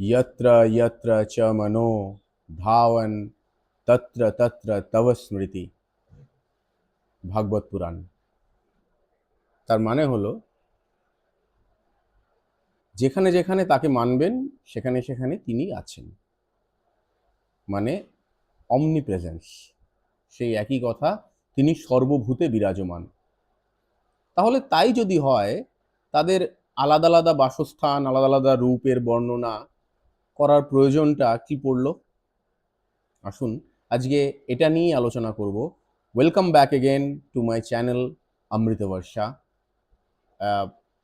यत्र यत्र च मनो ধাবন তত্র তত্র তব স্মৃতি। ভাগবত পুরাণ। তার মানে হলো যেখানে যেখানে তাকে মানবেন সেখানে সেখানে তিনি আছেন, মানে অমনি প্রেজেন্স। সেই একই কথা, তিনি সর্বভূতে বিরাজমান। তাহলে তাই যদি হয়, তাদের আলাদা আলাদা বাসস্থান, আলাদা আলাদা রূপের বর্ণনা করার প্রয়োজনটা কি পড়লো? আসুন আজকে এটা নিয়েই আলোচনা করব। Welcome back again to my channel Amritvarsha.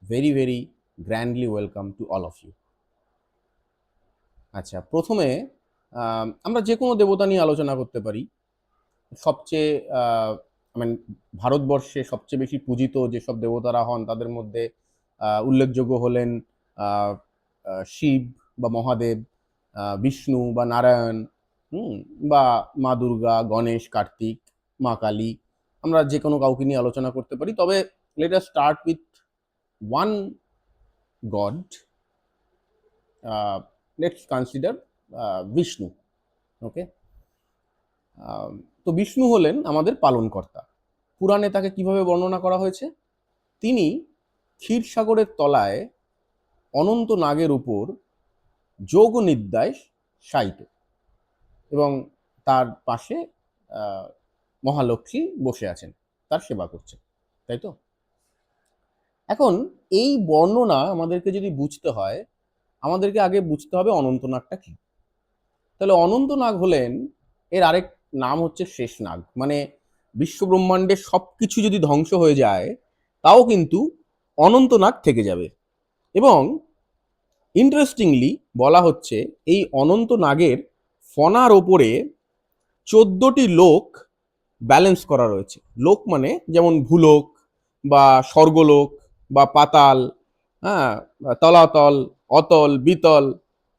Very very grandly welcome to all of you. আচ্ছা, প্রথমে আমরা যে কোনো দেবতা নিয়ে আলোচনা করতে পারি। সবচেয়ে মানে ভারতবর্ষে সবচেয়ে বেশি পূজিত যেসব দেবতারা হন তাদের মধ্যে উল্লেখযোগ্য হলেন শিব বা মহাদেব, বিষ্ণু বা নারায়ণ, বা মা দুর্গা, গণেশ, কার্তিক, মা কালী। আমরা যে কোনো কাউকে নিয়ে আলোচনা করতে পারি, তবে let us start with one god. Let's consider Vishnu. Okay, তো বিষ্ণু হলেন আমাদের পালনকর্তা। পুরাণে তাকে কিভাবে বর্ণনা করা হয়েছে? তিনি ক্ষীরসাগরের তলায় অনন্ত নাগের উপর যোগ নিদ্রায় শায়িত, এবং তার পাশে মহালক্ষ্মী বসে আছেন, তার সেবা করছেন, তাই তো? এখন এই বর্ণনা আমাদেরকে যদি বুঝতে হয়, আমাদেরকে আগে বুঝতে হবে অনন্তনাগটা কি। তাহলে অনন্তনাগ হলেন, এর আরেক নাম হচ্ছে শেষনাগ। মানে বিশ্বব্রহ্মাণ্ডের সব কিছু যদি ধ্বংস হয়ে যায় তাও কিন্তু অনন্তনাগ থেকে যাবে। এবং ইন্টারেস্টিংলি বলা হচ্ছে এই অনন্তনাগের ফনার ওপরে 14টি লোক ব্যালেন্স করা রয়েছে। লোক মানে যেমন ভূলোক বা স্বর্গলোক বা পাতাল, হ্যাঁ, তলাতল, অতল, বিতল,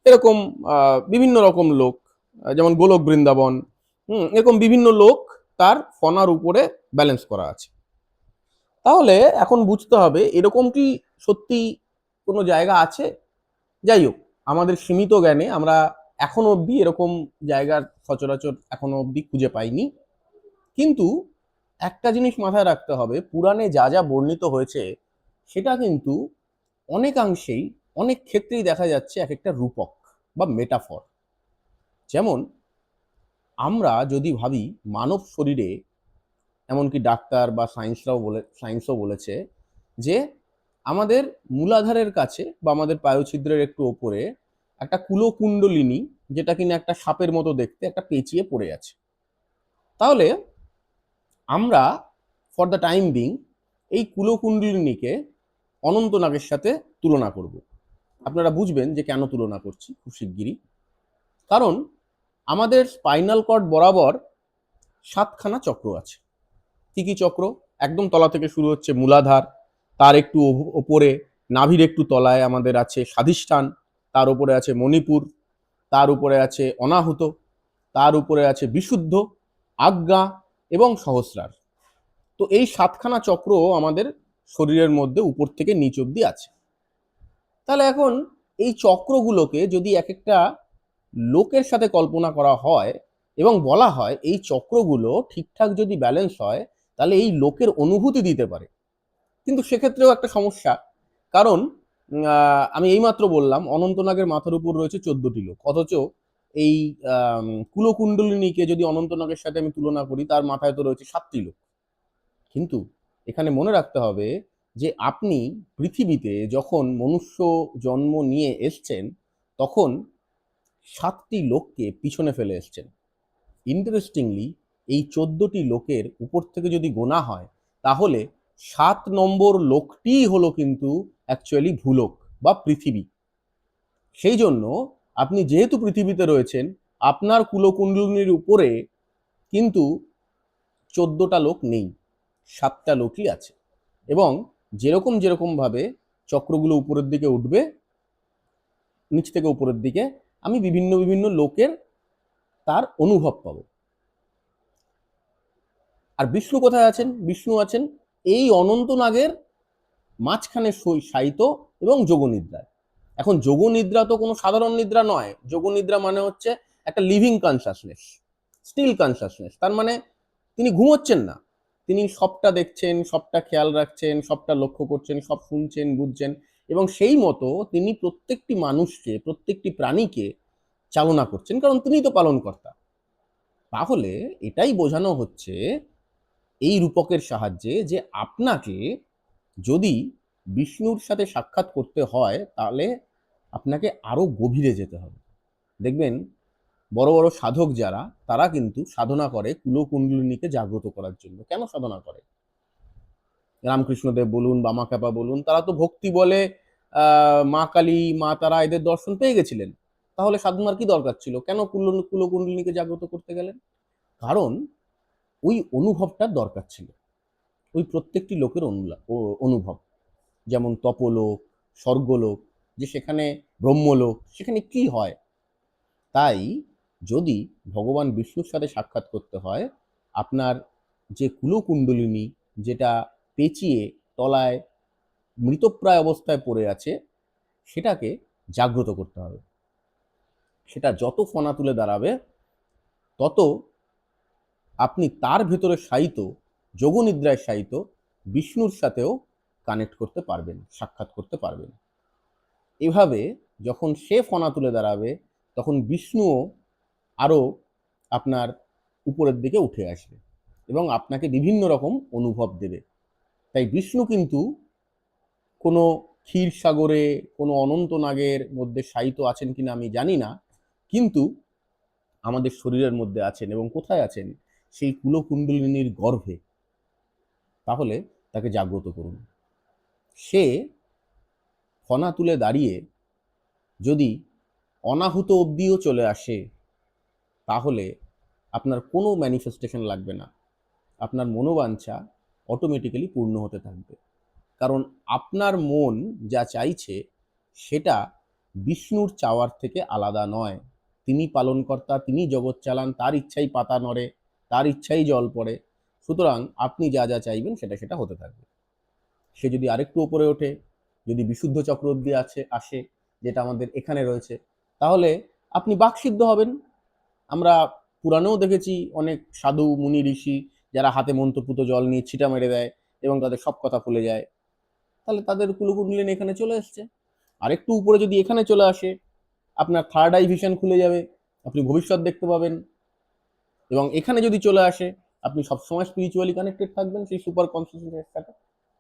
এরকম বিভিন্ন রকম লোক, যেমন গোলক বৃন্দাবন, এরকম বিভিন্ন লোক তার ফনার উপরে ব্যালেন্স করা আছে। তাহলে এখন বুঝতে হবে এরকম কি সত্যি কোনো জায়গা আছে? যাই হোক, আমাদের সীমিত জ্ঞানে আমরা এখনো অবধি এরকম জায়গার সচরাচর এখনো অবধি খুঁজে পাইনি। কিন্তু একটা জিনিস মাথায় রাখতে হবে, পুরাণে যা যা বর্ণিত হয়েছে সেটা কিন্তু অনেকাংশেই, অনেক ক্ষেত্রেই দেখা যাচ্ছে এক একটা রূপক বা মেটাফর। যেমন আমরা যদি ভাবি মানব শরীরে, এমনকি ডাক্তার বা সায়েন্সও বলেছে যে আমাদের মূলাধারের কাছে বা আমাদের পায়ুছিদ্রের একটু ওপরে একটা কুলকুণ্ডলিনী, যেটা কিনা একটা সাপের মতো দেখতে, একটা পেঁচিয়ে পড়ে আছে। তাহলে আমরা ফর দ্য টাইম বিং এই কুলকুণ্ডলিনীকে অনন্তনাগের সাথে তুলনা করব। আপনারা বুঝবেন যে কেন তুলনা করছি খুব শিগগিরই। কারণ আমাদের স্পাইনাল কর্ড বরাবর 7খানা চক্র আছে। কি কি চক্র? একদম তলা থেকে শুরু হচ্ছে মূলাধার, তার একটু ওপরে নাভির একটু তলায় আমাদের আছে স্বাধিষ্ঠান, তার উপরে আছে মণিপুর, তার উপরে আছে অনাহুত, তার উপরে আছে বিশুদ্ধ, আজ্ঞা এবং সহস্রার। তো এই 7খানা চক্র আমাদের শরীরের মধ্যে উপর থেকে নিচ অব্দি আছে। তাহলে এখন এই চক্রগুলোকে যদি এক একটা লোকের সাথে কল্পনা করা হয় এবং বলা হয় এই চক্রগুলো ঠিকঠাক যদি ব্যালেন্স হয় তাহলে এই লোকের অনুভূতি দিতে পারে। কিন্তু সেক্ষেত্রেও একটা সমস্যা, কারণ আমি এইমাত্র বললাম অনন্তনাগের মাথার উপর রয়েছে 14টি লোক, অথচ এই কুলকুণ্ডলিনীকে যদি অনন্তনাগের সাথে আমি তুলনা করি তার মাথায় তো রয়েছে 7টি লোক। কিন্তু এখানে মনে রাখতে হবে যে আপনি পৃথিবীতে যখন মনুষ্য জন্ম নিয়ে এসছেন তখন 7টি লোককে পিছনে ফেলে এসছেন। ইন্টারেস্টিংলি এই 14টি লোকের উপর থেকে যদি গোনা হয় তাহলে 7 নম্বর লোকটিই হলো কিন্তু অ্যাকচুয়ালি ভূলোক বা পৃথিবী। সেই জন্য আপনি যেহেতু পৃথিবীতে রয়েছেন, আপনার কুলকুণ্ডলিনীর উপরে কিন্তু 14টা লোক নেই, 7টা লোকই আছে। এবং যেরকম যেরকম ভাবে চক্রগুলো উপরের দিকে উঠবে, নিচ থেকে উপরের দিকে, আমি বিভিন্ন বিভিন্ন লোকের তার অনুভব পাবো। আর বিষ্ণু কোথায় আছেন? বিষ্ণু আছেন এই অনন্তনাগের মাঝখানে শায়িত এবং যোগনিদ্রায়। এখন যোগনিদ্রা তো কোনো সাধারণ নিদ্রা নয়। যোগনিদ্রা মানে হচ্ছে একটা লিভিং কনসাসনেস, স্টিল কনসাসনেস। তার মানে তিনি ঘুমোচ্ছেন না, তিনি সবটা দেখছেন, সবটা খেয়াল রাখছেন, সবটা লক্ষ্য করছেন, সব শুনছেন, বুঝছেন, এবং সেই মতো তিনি প্রত্যেকটি মানুষকে, প্রত্যেকটি প্রাণীকে চালনা করছেন, কারণ তিনিই তো পালনকর্তা। তাহলে এটাই বোঝানো হচ্ছে এই রূপকের সাহায্যে যে আপনাকে যদি বিষ্ণুর সাথে সাক্ষাৎ করতে হয় তাহলে আপনাকে আরো গভীরে যেতে হবে। দেখবেন বড় বড় সাধক যারা, তারা কিন্তু সাধনা করে কুলকুণ্ডলিনীকে জাগ্রত করার জন্য। কেন সাধনা করে? রামকৃষ্ণদেব বলুন, বামাখ্যাপা বলুন, তারা তো ভক্তি বলে মা কালী, মা তারা এদের দর্শন পেয়ে গেছিলেন। তাহলে সাধনার কি দরকার ছিল? কেন কুলকুণ্ডলিনীকে জাগ্রত করতে গেলেন? কারণ ওই অনুভবটার দরকার ছিল, ওই প্রত্যেকটি লোকের অনুভব। যেমন তপলোক, স্বর্গলোক, যে সেখানে ব্রহ্মলোক, সেখানে কি হয়। তাই যদি ভগবান বিষ্ণুর সাথে সাক্ষাৎ করতে হয়, আপনার যে কুলকুণ্ডলিনী, যেটা পেঁচিয়ে তলায় মৃতপ্রায় অবস্থায় পড়ে আছে, সেটাকে জাগ্রত করতে হবে। সেটা যত ফনা তুলে দাঁড়াবে, তত আপনি তার ভেতরে শায়িত, যোগনিদ্রায় শায়িত বিষ্ণুর সাথেও কানেক্ট করতে পারবেন, সাক্ষাৎ করতে পারবেন। এভাবে যখন সে ফনা তুলে দাঁড়াবে, তখন বিষ্ণুও আরও আপনার উপরের দিকে উঠে আসবে এবং আপনাকে বিভিন্ন রকম অনুভব দেবে। তাই বিষ্ণু কিন্তু কোনো ক্ষীরসাগরে, কোনো অনন্ত নাগের মধ্যে শায়িত আছেন কিনা আমি জানি না, কিন্তু আমাদের শরীরের মধ্যে আছেন। এবং কোথায় আছেন? সেই কুলকুণ্ডলিনীর গর্ভে। তাহলে তাকে জাগ্রত করুন। সে ফনা তুলে দাঁড়িয়ে যদি অনাহুত অবধিও চলে আসে, তাহলে আপনার কোনো ম্যানিফেস্টেশন লাগবে না, আপনার মনোবাঞ্ছা অটোমেটিক্যালি পূর্ণ হতে থাকবে। কারণ আপনার মন যা চাইছে সেটা বিষ্ণুর চাওয়ার থেকে আলাদা নয়। তিনি পালনকর্তা, তিনি জগৎ চালান, তার ইচ্ছাই পাতা নড়ে, তার ইচ্ছাই জল পড়ে। সুতরাং আপনি যা যা চাইবেন সেটা সেটা হতে থাকবে। সে যদি আরেকটু ওপরে ওঠে, যদি বিশুদ্ধ চক্র অব্দি আসে, যেটা আমাদের এখানে রয়েছে, তাহলে আপনি বাকসিদ্ধ হবেন। আমরা পুরাণেও দেখেছি অনেক সাধু মুনি ঋষি যারা হাতে মন্ত্রপুত জল নিয়ে ছিটা মেরে দেয় এবং তাদের সব কথা ভুলে যায়। তাহলে তাদের কুলকুণ্ডলিনী এখানে চলে এসছে। আরেকটু উপরে যদি এখানে চলে আসে, আপনার থার্ড আই ভিশন খুলে যাবে, আপনি ভবিষ্যৎ দেখতে পাবেন। এবং এখানে যদি চলে আসে, আপনি সবসময় স্পিরিচুয়ালি কানেক্টেড থাকবেন সেই সুপার কনসিয়াসনেসের সাথে।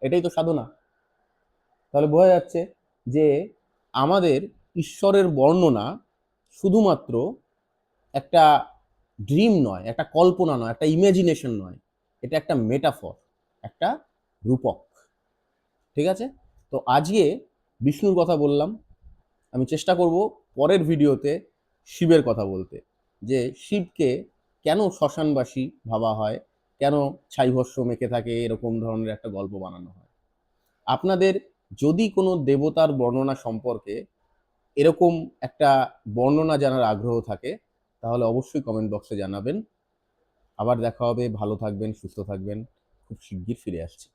এটাই তো সাধনা। তাহলে বোঝা যাচ্ছে যে আমাদের ঈশ্বরের বর্ণনা শুধুমাত্র একটা ড্রিম নয়, একটা কল্পনা নয়, একটা ইমাজিনেশন নয়, এটা একটা মেটাফর, একটা রূপক। ঠিক আছে? তো আজকে বিষ্ণুর কথা বললাম, আমি চেষ্টা করব পরের ভিডিওতে শিবের কথা বলতে, যে শিবকে কেন শ্মশানবাসী ভাবা হয়, কেন ছাইভস্য মেখে থাকে, এরকম ধরনের একটা গল্প বানানো হয়। আপনাদের যদি কোনো দেবতার বর্ণনা সম্পর্কে এরকম একটা বর্ণনা জানার আগ্রহ থাকে, তাহলে অবশ্যই কমেন্ট বক্সে জানাবেন। আবার দেখা হবে। ভালো থাকবেন, সুস্থ থাকবেন। খুব শিগগির ফিরে আসছি।